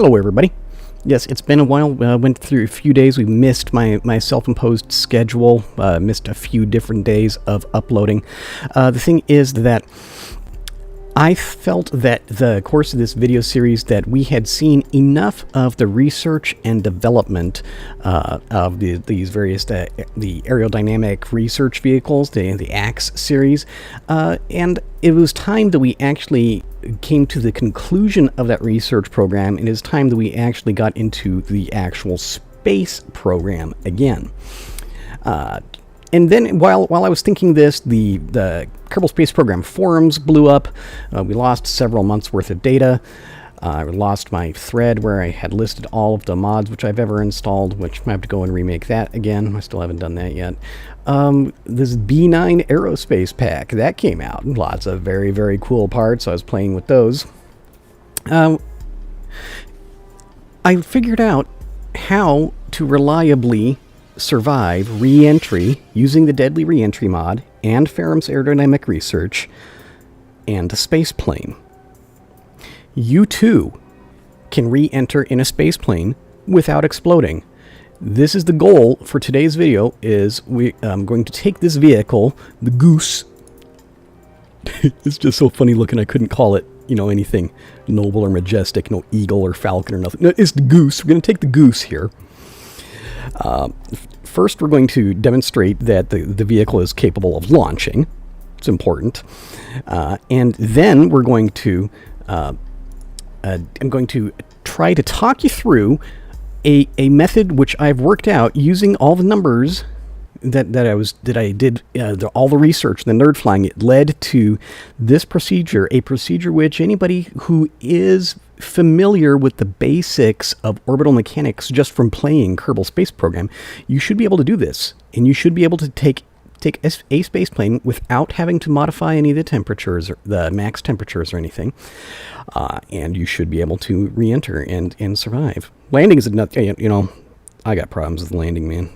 Hello everybody. Yes, it's been a while. Went through a few days. We missed my self-imposed schedule. Missed a few different days of uploading. The thing is that I felt that the course of this video series that we had seen enough of the research and development of these various the aerodynamic research vehicles, the AX series, and it was time that we actually came to the conclusion of that research program. It is time that we actually got into the actual space program again. And then while I was thinking this, the Kerbal Space Program forums blew up. We lost several months worth of data. I lost my thread where I had listed all of the mods which I've ever installed, which I have to go and remake that again. I still haven't done that yet. This B9 Aerospace pack, that came out. Lots of very, very cool parts. I was playing with those. I figured out how to reliably survive re-entry using the Deadly Reentry mod and Ferrum's aerodynamic research and a space plane. You too can re-enter in a space plane without exploding. This is the goal for today's video. Is I'm going to take this vehicle, the Goose. It's just so funny looking. I couldn't call it, anything noble or majestic. No eagle or falcon or nothing. No, it's the Goose. We're going to take the Goose here. First, we're going to demonstrate that the vehicle is capable of launching. It's important. And then we're going to, I'm going to try to talk you through a method which I've worked out using all the numbers that I did, all the research, the nerd flying. It led to this procedure, a procedure which anybody who is familiar with the basics of orbital mechanics just from playing Kerbal Space Program, you should be able to do this, and you should be able to take a space plane without having to modify any of the temperatures, or the max temperatures or anything, and you should be able to re-enter and survive. Landing is another, I got problems with landing, man.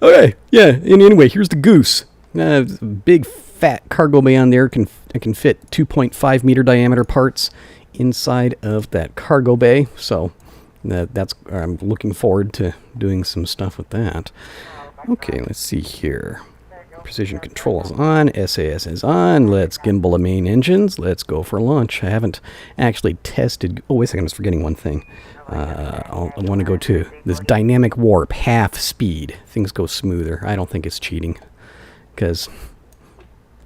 Okay, yeah, and anyway, here's the Goose. Big fat cargo bay on there. I can fit 2.5 meter diameter parts inside of that cargo bay, so I'm looking forward to doing some stuff with that. Okay, let's see here. Precision control is on, SAS is on. Let's gimbal the main engines. Let's go for launch. I haven't actually tested. Oh, wait a second, I was forgetting one thing. I want to go to this dynamic warp, half speed. Things go smoother. I don't think it's cheating, because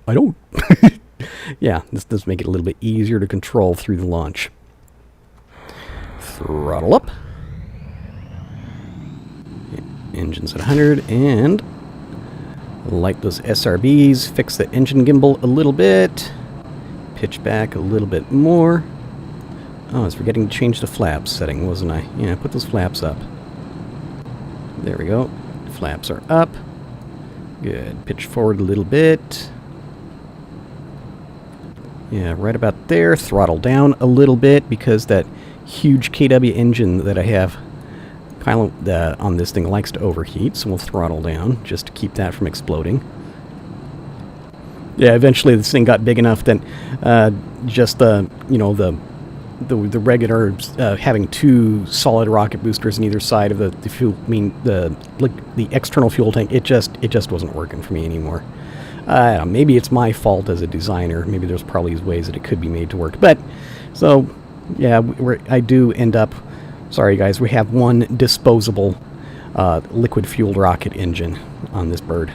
I don't. Yeah, this does make it a little bit easier to control through the launch. Throttle up. Engine's at 100, and light those SRBs. Fix the engine gimbal a little bit. Pitch back a little bit more. Oh, I was forgetting to change the flaps setting, wasn't I? Yeah, put those flaps up. There we go. Flaps are up. Good. Pitch forward a little bit. Yeah, right about there. Throttle down a little bit because that huge KW engine that I have on this thing likes to overheat, so we'll throttle down just to keep that from exploding. Yeah, eventually this thing got big enough that just the regular having two solid rocket boosters on either side of the fuel, the external fuel tank, it just wasn't working for me anymore. I don't know, maybe it's my fault as a designer. Maybe there's probably ways that it could be made to work. But so yeah, I do end up. Sorry guys, we have one disposable liquid fueled rocket engine on this bird.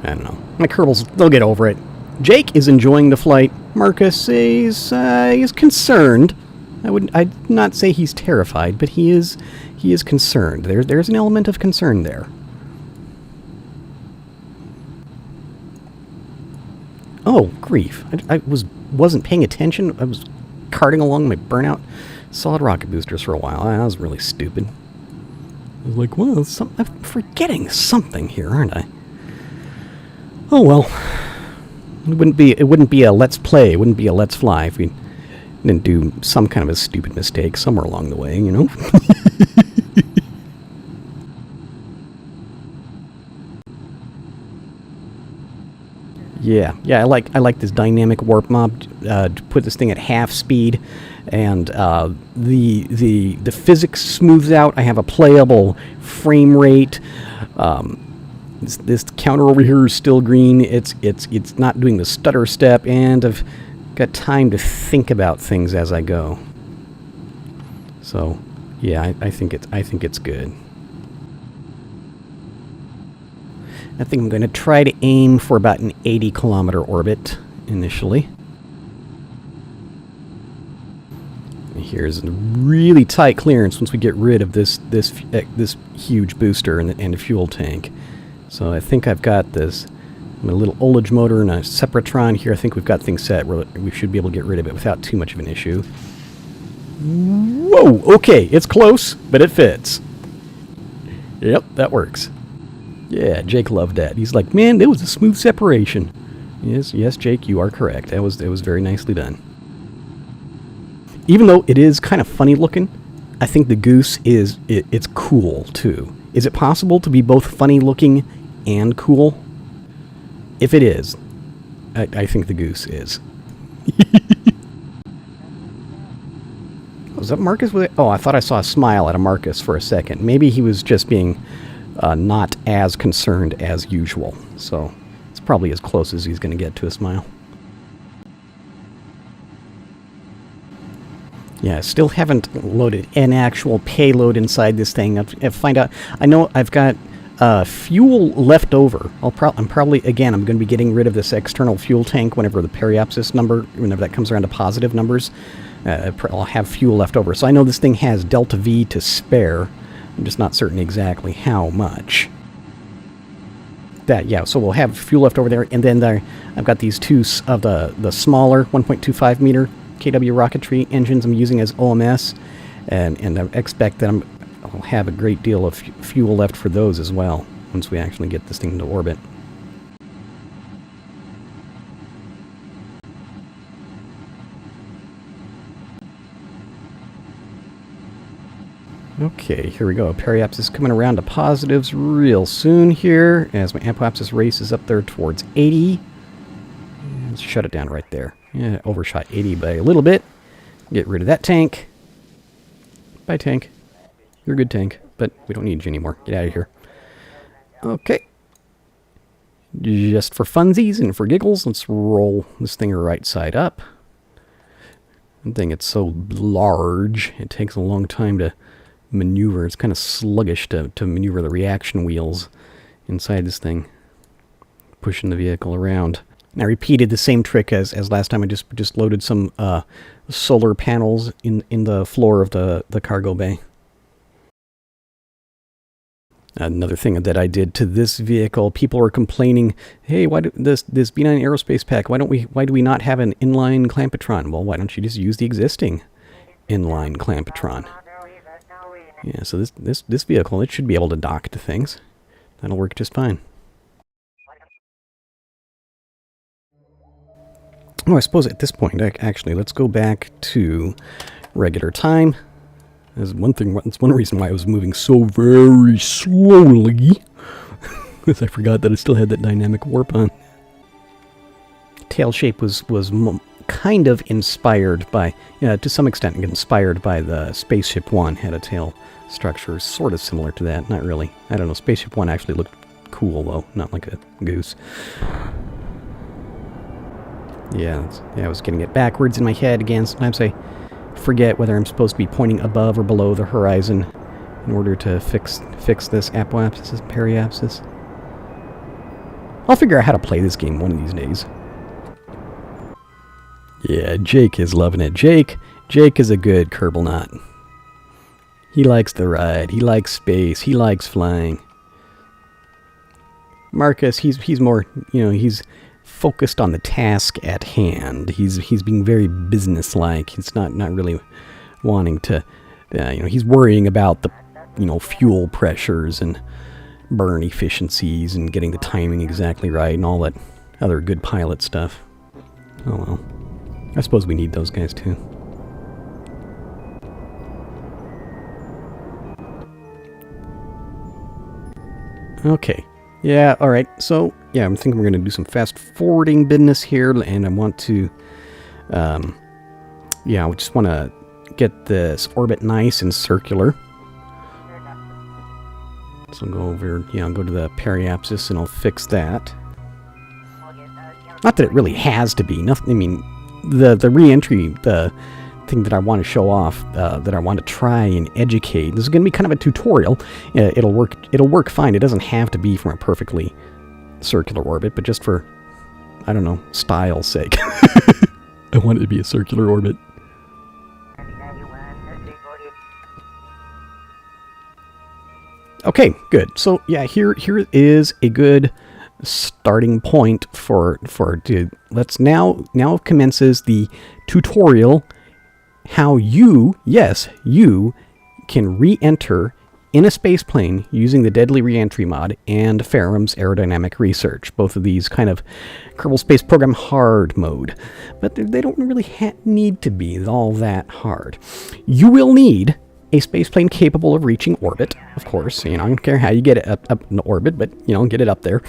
I don't know. My Kerbals, they'll get over it. Jake is enjoying the flight. Marcus is concerned. I'd not say he's terrified, but he is concerned. There's an element of concern there. Oh, grief. I wasn't paying attention. I was carting along my burnout solid rocket boosters for a while. That was really stupid. I was like, well, I'm forgetting something here, aren't I? Oh well. It wouldn't be a let's play, it wouldn't be a let's fly if we didn't do some kind of a stupid mistake somewhere along the way, Yeah, I like this dynamic warp mob. To put this thing at half speed, and the physics smooths out. I have a playable frame rate. This counter over here is still green. It's not doing the stutter step, and I've got time to think about things as I go. So, yeah, I think it's good. I think I'm going to try to aim for about an 80-kilometer orbit initially. And here's a really tight clearance once we get rid of this huge booster and the fuel tank. So I think I've got this my little ullage motor and a Sepratron here. I think we've got things set where we should be able to get rid of it without too much of an issue. Whoa! Okay, it's close, but it fits. Yep, that works. Yeah, Jake loved that. He's like, man, that was a smooth separation. Yes, Jake, you are correct. It was very nicely done. Even though it is kind of funny looking, I think the goose it's cool too. Is it possible to be both funny looking and cool? If it is, I think the goose is. Was that Marcus? Oh, I thought I saw a smile at a Marcus for a second. Maybe he was just being not as concerned as usual. So it's probably as close as he's going to get to a smile. Yeah, I still haven't loaded an actual payload inside this thing. I know I've got fuel left over. I'm probably, again, I'm going to be getting rid of this external fuel tank whenever the periapsis number, whenever that comes around to positive numbers. I'll have fuel left over. So I know this thing has delta V to spare. I'm just not certain exactly how much. So we'll have fuel left over there, and then I've got these two of the smaller 1.25 meter KW rocketry engines I'm using as OMS, and I expect that I'll have a great deal of fuel left for those as well once we actually get this thing into orbit. Okay, here we go. Periapsis coming around to positives real soon here as my apoapsis races up there towards 80. Let's shut it down right there. Yeah, overshot 80 by a little bit. Get rid of that tank. Bye, tank. You're a good tank, but we don't need you anymore. Get out of here. Okay. Just for funsies and for giggles, let's roll this thing right side up. One thing, it's so large, it takes a long time to maneuver. It's kind of sluggish to maneuver the reaction wheels inside this thing, pushing the vehicle around. And I repeated the same trick as last time. I just loaded some solar panels in the floor of the cargo bay. Another thing that I did to this vehicle, people were complaining, hey, why do this B9 aerospace pack, why do we not have an inline clampetron? Well, why don't you just use the existing inline clampetron? Yeah, so this vehicle, it should be able to dock to things. That'll work just fine. Oh, I suppose at this point, actually, let's go back to regular time. That's one reason why I was moving so very slowly, because I forgot that I still had that dynamic warp on. Tail shape was kind of inspired by, to some extent inspired by the Spaceship One. Had a tail structure sort of similar to that. Not really. I don't know. Spaceship One actually looked cool though, not like a goose. Yeah, I was getting it backwards in my head again. Sometimes I forget whether I'm supposed to be pointing above or below the horizon in order to fix this apoapsis and periapsis. I'll figure out how to play this game one of these days. Yeah, Jake is loving it. Jake is a good Kerbal Knot. He likes the ride. He likes space. He likes flying. Marcus, he's more, he's focused on the task at hand. He's being very businesslike. He's not really wanting to, he's worrying about the, fuel pressures and burn efficiencies and getting the timing exactly right and all that other good pilot stuff. Oh well. I suppose we need those guys too. Okay. Yeah, alright. So yeah, I'm thinking we're going to do some fast forwarding business here, and I want to, yeah, I just want to get this orbit nice and circular. So I'll go over, yeah, I'll go to the periapsis and I'll fix that. Not that it really has to be. Nothing. I mean, the reentry, the thing that I want to show off, that I want to try and educate. This is going to be kind of a tutorial. It'll work fine. It doesn't have to be from a perfectly circular orbit, but just for, I don't know, style's sake. I want it to be a circular orbit. Okay, good. So yeah, here is a good starting point for let's now commences the tutorial how you can re-enter in a spaceplane using the Deadly Reentry mod and Ferrum's aerodynamic research. Both of these kind of Kerbal Space Program hard mode, but they don't really need to be all that hard. You will need a spaceplane capable of reaching orbit, of course. You know, I don't care how you get it up in orbit, but, you know, get it up there.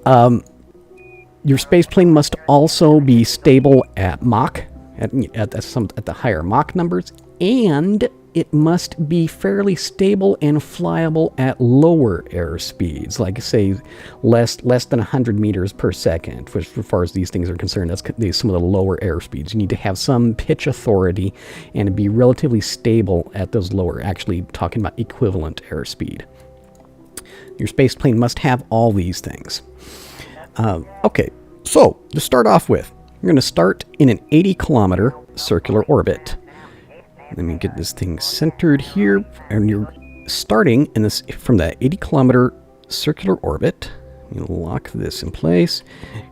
Your spaceplane must also be stable at Mach, at the higher Mach numbers, and it must be fairly stable and flyable at lower air speeds, like, say, less than 100 meters per second, which, as far as these things are concerned, that's some of the lower air speeds. You need to have some pitch authority and be relatively stable at those lower, actually talking about equivalent airspeed. Your spaceplane must have all these things. Okay, so to start off with, you're going to start in an 80-kilometer circular orbit. Let me get this thing centered here, and you're starting in this from the 80-kilometer circular orbit. You lock this in place,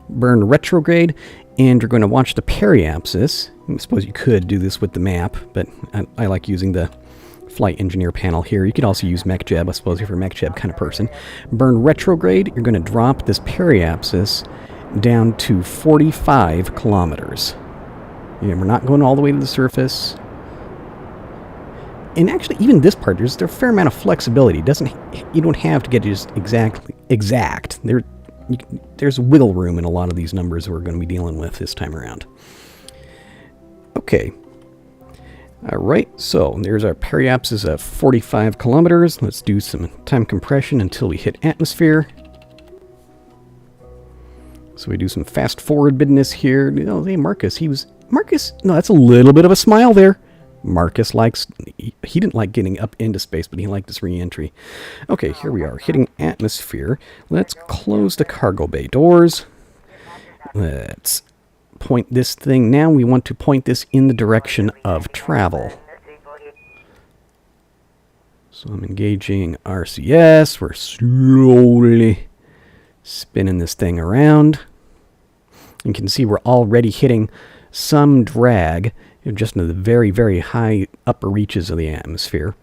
burn retrograde, and you're going to watch the periapsis. I suppose you could do this with the map, but I like using the flight engineer panel here. You could also use MechJeb, I suppose, if you're a MechJeb kind of person. Burn retrograde, you're going to drop this periapsis down to 45 kilometers. Yeah, we're not going all the way to the surface. And actually, even this part, there's a fair amount of flexibility. You don't have to get it just exact. There's wiggle room in a lot of these numbers we're going to be dealing with this time around. Okay. All right, so there's our periapsis of 45 kilometers. Let's do some time compression until we hit atmosphere. So we do some fast forward business here. You know, hey, Marcus, no, that's a little bit of a smile there. Marcus he didn't like getting up into space, but he liked this re-entry. Okay, here we are, hitting atmosphere. Let's close the cargo bay doors. Let's point this thing. Now we want to point this in the direction of travel. So I'm engaging RCS. We're slowly spinning this thing around. You can see we're already hitting some drag just in the very, very high upper reaches of the atmosphere.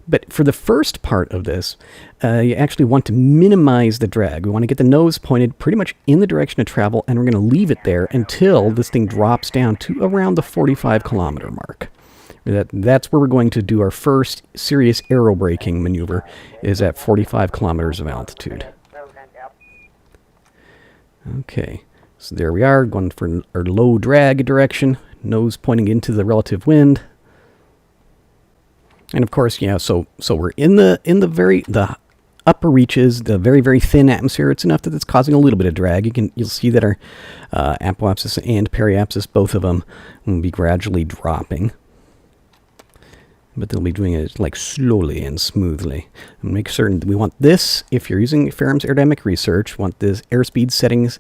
But for the first part of this, you actually want to minimize the drag. We want to get the nose pointed pretty much in the direction of travel, and we're going to leave it there until this thing drops down to around the 45-kilometer mark. That's where we're going to do our first serious aerobraking maneuver, is at 45 kilometers of altitude. Okay, so there we are, going for our low drag direction. Nose pointing into the relative wind, and of course, yeah. So we're in the upper reaches, the very, very thin atmosphere. It's enough that it's causing a little bit of drag. You'll see that our apoapsis and periapsis, both of them, will be gradually dropping, but they'll be doing it like slowly and smoothly. And make certain that we want this. If you're using Ferrum's aerodynamic research, want this airspeed settings.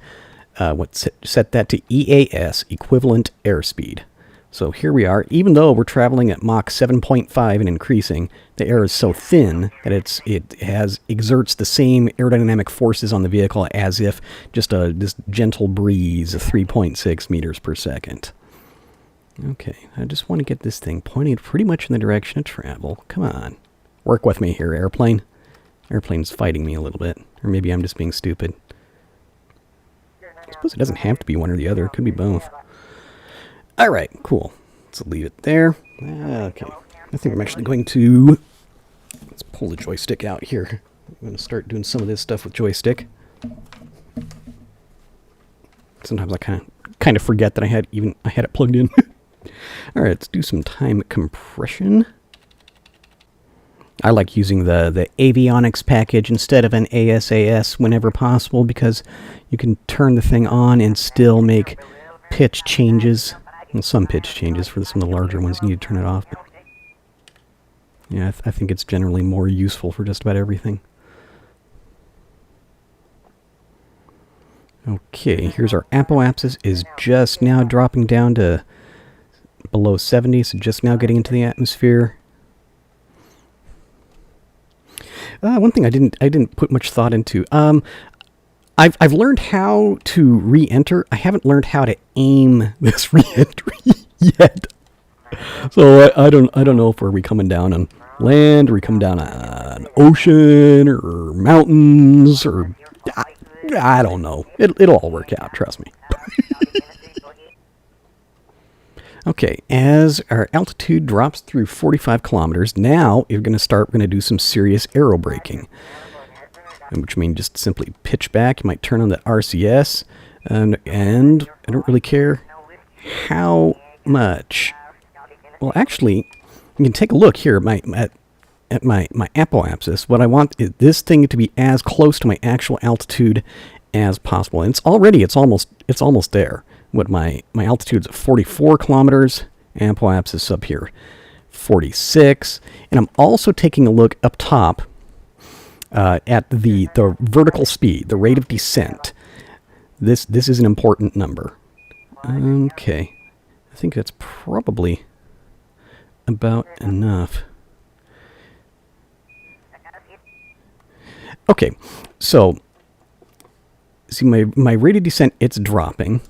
Set that to EAS, equivalent airspeed. So here we are. Even though we're traveling at Mach 7.5 and increasing, the air is so thin that it exerts the same aerodynamic forces on the vehicle as if just this gentle breeze of 3.6 meters per second. Okay, I just want to get this thing pointed pretty much in the direction of travel. Come on. Work with me here, airplane. Airplane's fighting me a little bit. Or maybe I'm just being stupid. I suppose it doesn't have to be one or the other. It could be both. All right, cool. Let's leave it there. Okay. I think I'm actually going to... Let's pull the joystick out here. I'm going to start doing some of this stuff with joystick. Sometimes I kind of forget that I had it plugged in. All right, let's do some time compression. I like using the avionics package instead of an ASAS whenever possible, because you can turn the thing on and still make pitch changes. Well, some pitch changes. For some of the larger ones, you need to turn it off. But yeah, I think it's generally more useful for just about everything. Okay, here's our apoapsis is just now dropping down to below 70, so just now getting into the atmosphere. One thing I didn't put much thought into. I've learned how to re-enter. I haven't learned how to aim this re-entry yet. So I don't know if we coming down on land, or we come down on ocean or mountains, or I don't know. It'll all work out. Trust me. Okay, as our altitude drops through 45 kilometers, now we're going to do some serious aero braking, which means just simply pitch back. You might turn on the RCS, and I don't really care how much. Well, actually, you can take a look here at my apoapsis. What I want is this thing to be as close to my actual altitude as possible, and it's almost there. What my altitude's at 44 kilometers, apoapsis up here 46, and I'm also taking a look up top at the vertical speed, the rate of descent. This is an important number. Okay, I think that's probably about enough. Okay, so see my rate of descent, it's dropping.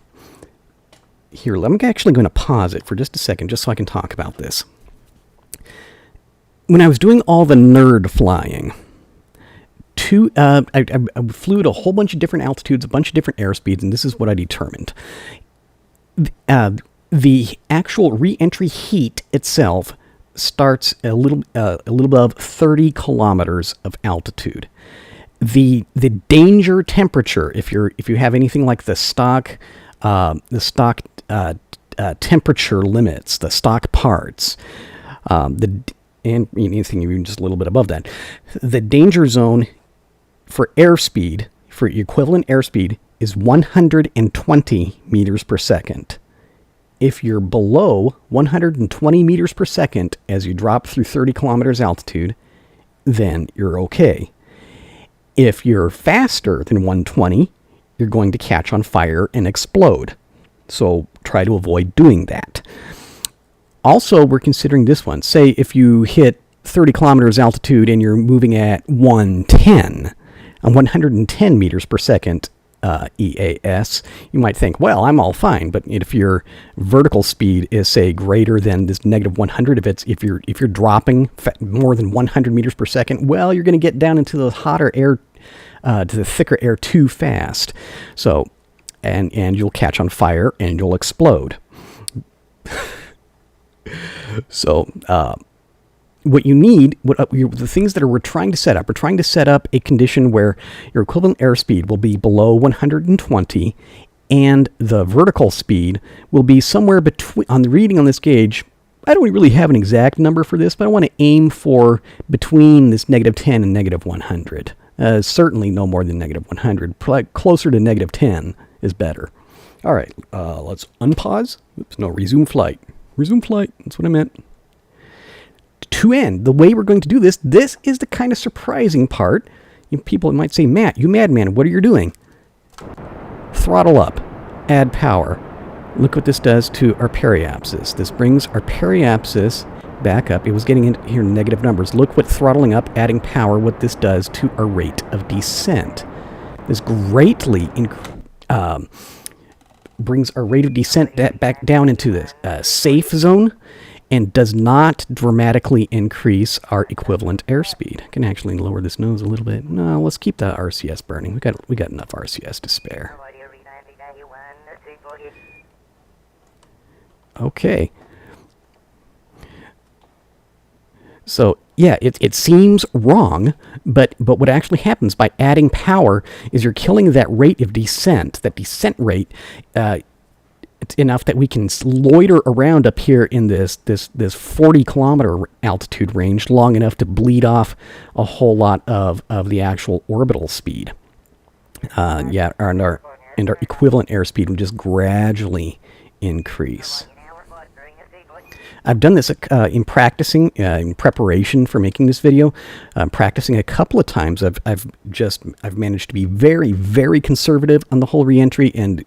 Here, I'm actually going to pause it for just a second, just so I can talk about this. When I was doing all the nerd flying, I flew at a whole bunch of different altitudes, a bunch of different airspeeds, and this is what I determined. The actual re-entry heat itself starts a little above 30 kilometers of altitude. The danger temperature, if you have anything like the stock temperature limits, the stock parts, and anything even just a little bit above that, the danger zone for airspeed, for equivalent airspeed, is 120 meters per second. If you're below 120 meters per second as you drop through 30 kilometers altitude, then you're okay. If you're faster than 120, you're going to catch on fire and explode. So try to avoid doing that. Also, we're considering this one. Say if you hit 30 kilometers altitude and you're moving at 110 meters per second EAS, you might think, well, I'm all fine. But if your vertical speed is, say, greater than this negative 100, if you're dropping more than 100 meters per second, well, you're going to get down into the hotter air, to the thicker air too fast. So, and you'll catch on fire and you'll explode. So, what you need, the things that we're trying to set up, we're trying to set up a condition where your equivalent airspeed will be below 120, and the vertical speed will be somewhere between, on the reading on this gauge, I don't really have an exact number for this, but I want to aim for between this negative 10 and negative 100. Certainly no more than negative 100. Closer to negative 10 is better. All right, let's unpause. Oops, no, resume flight. Resume flight, that's what I meant. To end, the way we're going to do this is the kind of surprising part. People might say, Matt, you madman, what are you doing? Throttle up, add power. Look what this does to our periapsis. This brings our periapsis back up. It was getting into here negative numbers. Look what throttling up, adding power, what this does to our rate of descent. This greatly brings our rate of descent back down into the safe zone, and does not dramatically increase our equivalent airspeed. I can actually lower this nose a little bit. No, let's keep the RCS burning. We got enough RCS to spare. Okay. So Yeah, it seems wrong, but what actually happens by adding power is you're killing that rate of descent, that descent rate. It's enough that we can loiter around up here in this 40-kilometer altitude range long enough to bleed off a whole lot of the actual orbital speed. Yeah, and our equivalent airspeed will just gradually increase. I've done this in practicing, in preparation for making this video. Practicing a couple of times, I've managed to be very, very conservative on the whole reentry and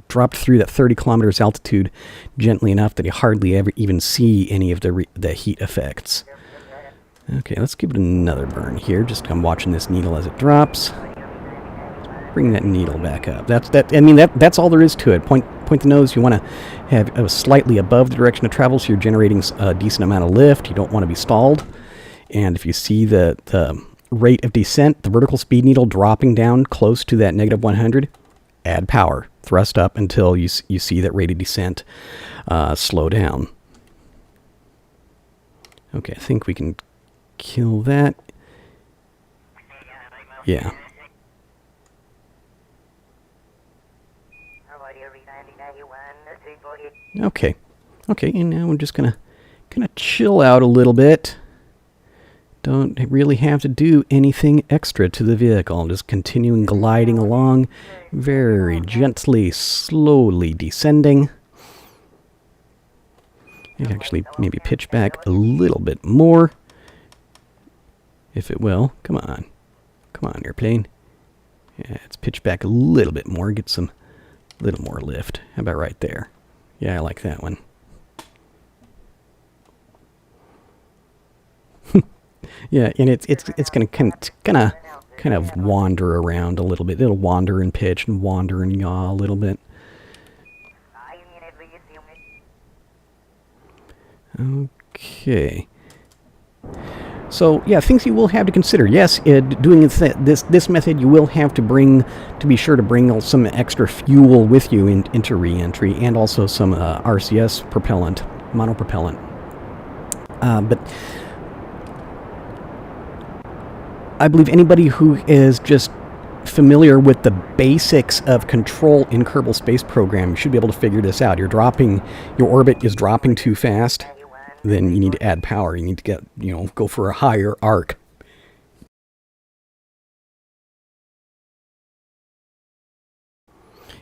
dropped through that 30 kilometers altitude gently enough that you hardly ever even see any of the heat effects. Okay, let's give it another burn here. Just I'm watching this needle as it drops. Bring that needle back up. That's all there is to it. Point the nose. You want to have slightly above the direction of travel, so you're generating a decent amount of lift. You don't want to be stalled. And if you see the rate of descent, the vertical speed needle dropping down close to that negative 100, add power. Thrust up until you see that rate of descent slow down. Okay, I think we can kill that. Yeah. Okay, and now we're just gonna chill out a little bit. Don't really have to do anything extra to the vehicle. Just continuing gliding along, very gently, slowly descending. You can actually maybe pitch back a little bit more, if it will. Come on, airplane. Yeah, let's pitch back a little bit more, get some little more lift. How about right there? Yeah, I like that one. Yeah, and it's gonna kind of wander around a little bit. It'll wander and pitch and wander and yaw a little bit. Okay. So yeah, things you will have to consider. Yes, doing this method, you will have to be sure to bring some extra fuel with you into reentry, and also some RCS propellant, monopropellant. But I believe anybody who is just familiar with the basics of control in Kerbal Space Program should be able to figure this out. Your orbit is dropping too fast. Then you need to add power. You need to go for a higher arc.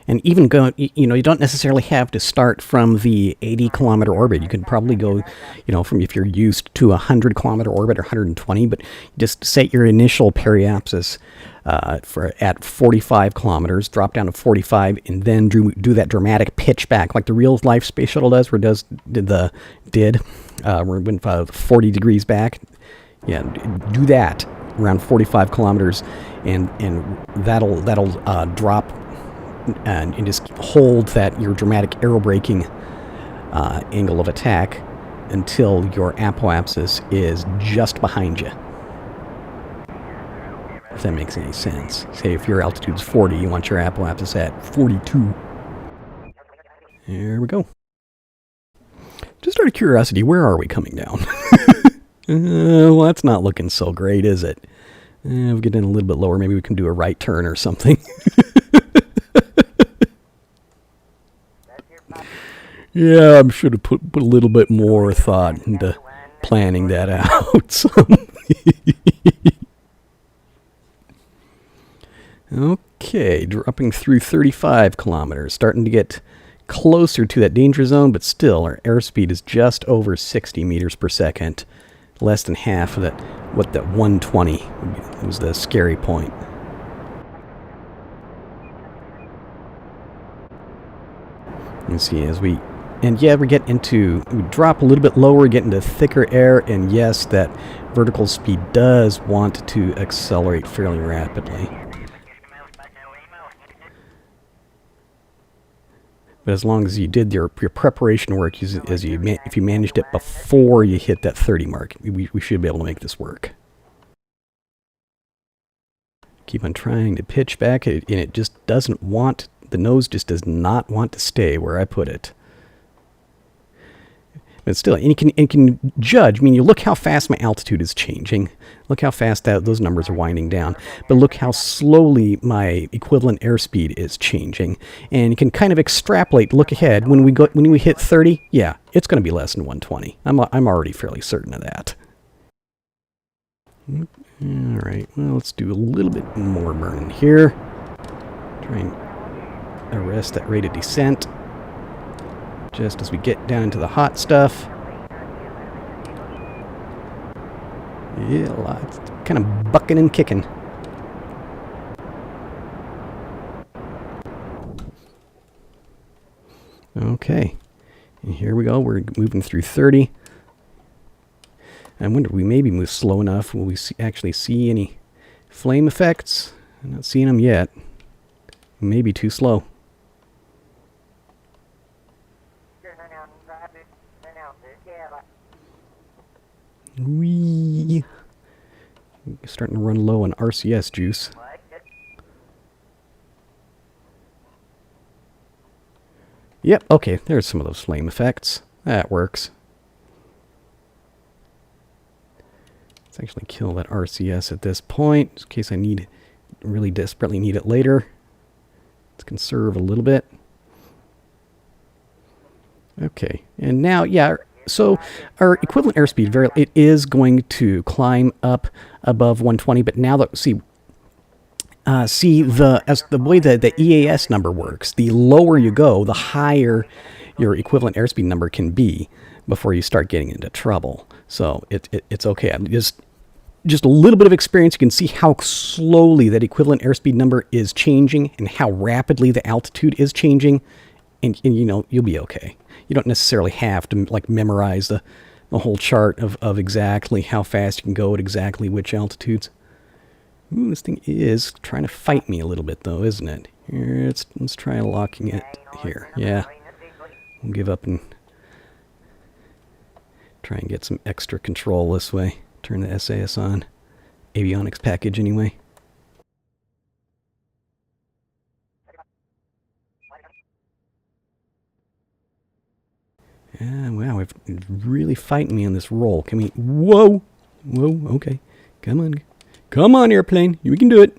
And even you don't necessarily have to start from the 80-kilometer orbit. You could probably go, from if you're used to a 100-kilometer orbit or 120, but just set your initial periapsis at 45 kilometers, drop down to 45, and then do that dramatic pitch back, like the real-life space shuttle does, where it went 40 degrees back. Yeah, do that around 45 kilometers, and that'll drop. And just hold your dramatic aerobraking angle of attack until your apoapsis is just behind you. If that makes any sense. Say if your altitude's 40, you want your apoapsis at 42. There we go. Just out of curiosity, where are we coming down? Well, that's not looking so great, is it? We'll get in a little bit lower. Maybe we can do a right turn or something. Yeah, I should have put a little bit more thought into planning that out. Okay, dropping through 35 kilometers, starting to get closer to that danger zone, but still our airspeed is just over 60 meters per second, less than half of what that 120 was the scary point. You see, we drop a little bit lower, get into thicker air, and yes, that vertical speed does want to accelerate fairly rapidly. But as long as you did your preparation work, if you managed it before you hit that 30 mark, we should be able to make this work. Keep on trying to pitch back, and it just doesn't want, the nose just does not want to stay where I put it. But still, and you can judge. I mean, you look how fast my altitude is changing. Look how fast those numbers are winding down. But look how slowly my equivalent airspeed is changing. And you can kind of extrapolate, look ahead. When we hit 30, yeah, it's going to be less than 120. I'm already fairly certain of that. All right, well, let's do a little bit more burning here. Try and arrest that rate of descent just as we get down into the hot stuff. Yeah, it's kind of bucking and kicking. Okay, and here we go. We're moving through 30. I wonder if we maybe move slow enough. Will we actually see any flame effects? I'm not seeing them yet. Maybe too slow. Wee. Starting to run low on RCS juice. Yep, okay, there's some of those flame effects. That works. Let's actually kill that RCS at this point, in case I really desperately need it later. Let's conserve a little bit. Okay, and now, yeah, so our equivalent airspeed, it is going to climb up above 120, but now that, the way the EAS number works, the lower you go, the higher your equivalent airspeed number can be before you start getting into trouble. So it's okay. I'm just a little bit of experience, you can see how slowly that equivalent airspeed number is changing and how rapidly the altitude is changing, and you know, you'll be okay. You don't necessarily have to like memorize the whole chart of exactly how fast you can go at exactly which altitudes. Ooh, this thing is trying to fight me a little bit though, isn't it? Here, let's try locking it here. Yeah, we'll give up and try and get some extra control this way. Turn the SAS on. Avionics package anyway. Yeah, wow, it's really fighting me on this roll. Can we... Whoa! Whoa, okay. Come on. Come on, airplane. We can do it.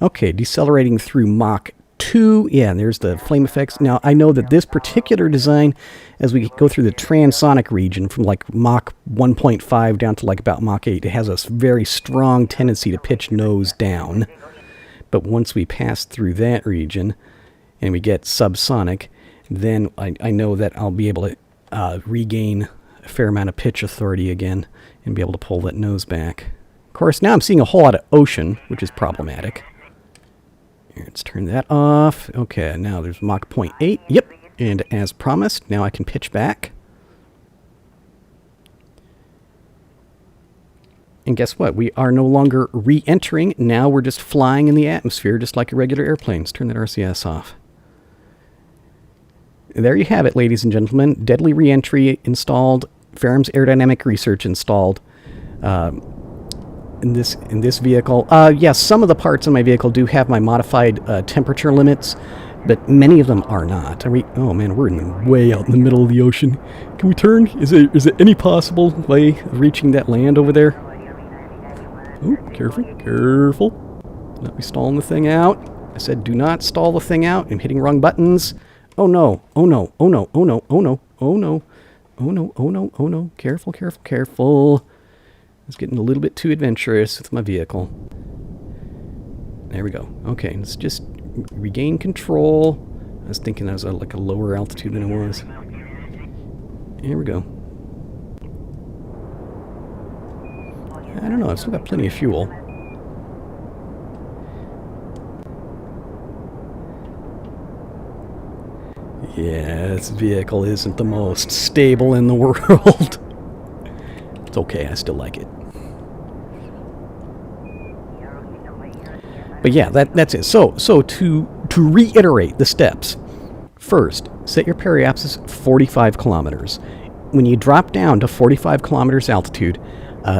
Okay, decelerating through Mach 2. Yeah, and there's the flame effects. Now, I know that this particular design, as we go through the transonic region from like Mach 1.5 down to like about Mach 8, it has a very strong tendency to pitch nose down. But once we pass through that region and we get subsonic, then I know that I'll be able to regain a fair amount of pitch authority again and be able to pull that nose back. Of course, now I'm seeing a whole lot of ocean, which is problematic. Here, let's turn that off. Okay, now there's Mach 0.8. Yep, and as promised, now I can pitch back. And guess what? We are no longer re-entering. Now we're just flying in the atmosphere, just like a regular airplane. Let's turn that RCS off. There you have it, ladies and gentlemen. Deadly Reentry installed. Ferrum's aerodynamic research installed. In this vehicle. Yes, some of the parts in my vehicle do have my modified temperature limits, but many of them are not. Oh man, we're way out in the middle of the ocean. Can we turn? Is it any possible way of reaching that land over there? Oh, careful, careful. Not be stalling the thing out. I said do not stall the thing out. I'm hitting wrong buttons. Oh no, oh no, oh no, oh no, oh no, oh no, oh no, oh no, oh no. Careful, careful, careful. It's getting a little bit too adventurous with my vehicle. There we go. Okay, let's just regain control. I was thinking I was at like a lower altitude than I was. Here we go. I don't know, I've still got plenty of fuel. Yeah, this vehicle isn't the most stable in the world. It's okay, I still like it. But yeah, that's it. So to reiterate the steps. First, set your periapsis 45 kilometers. When you drop down to 45 kilometers altitude,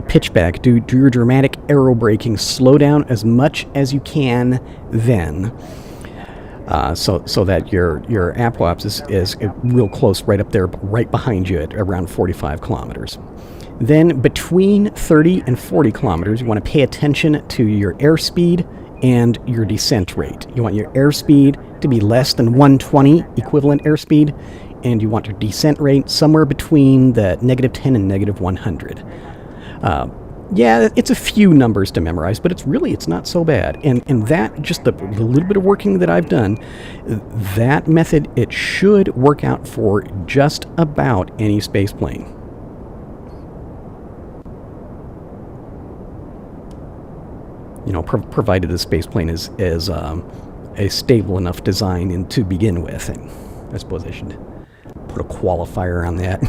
pitch back, do your dramatic aerobraking, slow down as much as you can then. so that your apoapsis is real close, right up there, right behind you at around 45 kilometers. Then between 30 and 40 kilometers, you want to pay attention to your airspeed and your descent rate. You want your airspeed to be less than 120 equivalent airspeed, and you want your descent rate somewhere between the -10 and -100. Yeah, it's a few numbers to memorize, but it's not so bad. And that, just the little bit of working that I've done, that method, it should work out for just about any space plane. You know, provided the space plane is a stable enough design to begin with. And I suppose I should put a qualifier on that.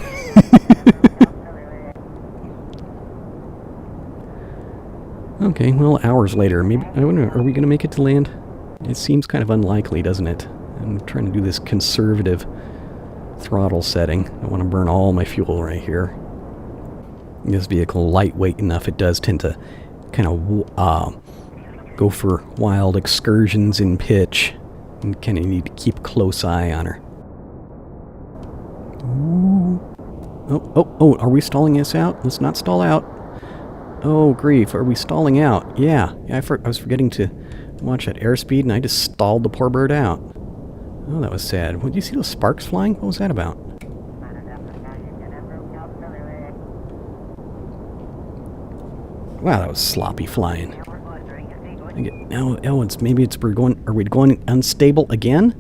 Okay, well, hours later, maybe, I wonder, are we going to make it to land? It seems kind of unlikely, doesn't it? I'm trying to do this conservative throttle setting. I want to burn all my fuel right here. This vehicle, lightweight enough, it does tend to kind of go for wild excursions in pitch. And kind of need to keep a close eye on her. Ooh. Oh, are we stalling this out? Let's not stall out. Oh, grief, are we stalling out? Yeah, I was forgetting to watch that airspeed, and I just stalled the poor bird out. Oh, that was sad. Did you see those sparks flying? What was that about? Wow, that was sloppy flying. Are we going unstable again?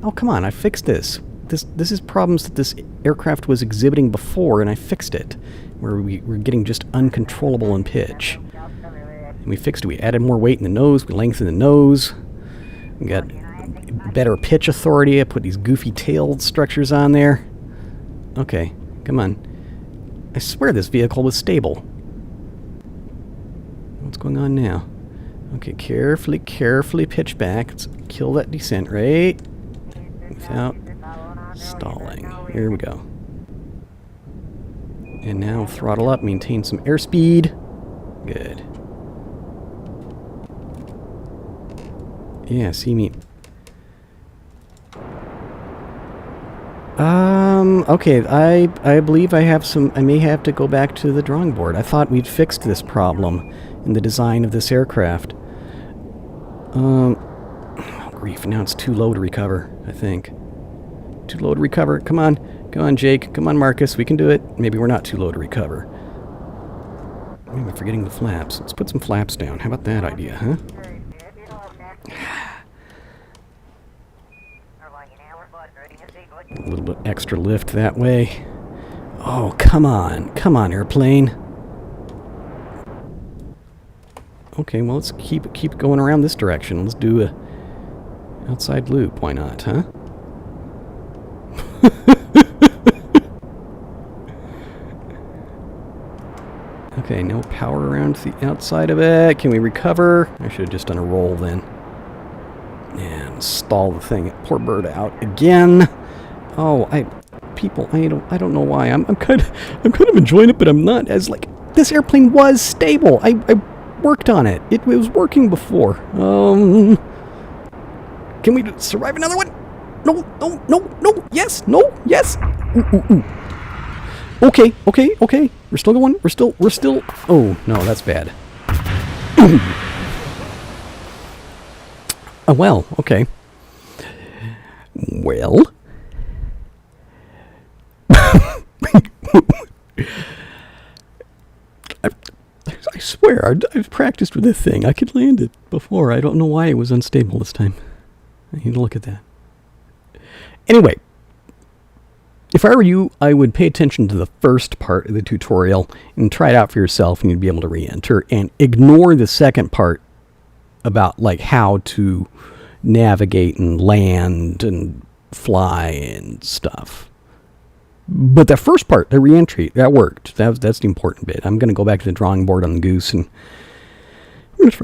Oh, come on, I fixed this. This is problems that this aircraft was exhibiting before, and I fixed it. Where we were getting just uncontrollable in pitch. And we fixed it. We added more weight in the nose. We lengthened the nose. We got better pitch authority. I put these goofy tailed structures on there. Okay, come on. I swear this vehicle was stable. What's going on now? Okay, carefully pitch back. Let's kill that descent rate without stalling. Here we go. And now throttle up, maintain some airspeed. Good. Yeah, see me. Okay, I believe I may have to go back to the drawing board. I thought we'd fixed this problem in the design of this aircraft. Oh, grief, now it's too low to recover, I think. Too low to recover, come on. Come on, Jake. Come on, Marcus. We can do it. Maybe we're not too low to recover. Maybe I'm forgetting the flaps. Let's put some flaps down. How about that idea, huh? A little bit extra lift that way. Oh, come on. Come on, airplane. Okay, well, let's keep going around this direction. Let's do a outside loop. Why not, huh? Okay, no power around the outside of it. Can we recover? I should have just done a roll then. And stall the thing. Poor bird out again. Oh, I don't know why. I'm kind of enjoying it, but I'm not. As like, this airplane was stable. I worked on it. It was working before. Can we survive another one? No. Yes, no, yes. Ooh. Okay. We're still going. We're still. Oh, no, that's bad. Oh, well, okay. Well. I swear, I've practiced with this thing. I could land it before. I don't know why it was unstable this time. I need to look at that. Anyway. If I were you, I would pay attention to the first part of the tutorial and try it out for yourself, and you'd be able to re-enter, and ignore the second part about like how to navigate and land and fly and stuff. But the first part, the re-entry, that worked. That's the important bit. I'm going to go back to the drawing board on the goose, and I'm going to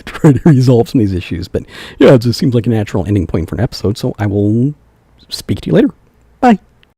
try to resolve some of these issues. But yeah, it just seems like a natural ending point for an episode, so I will speak to you later.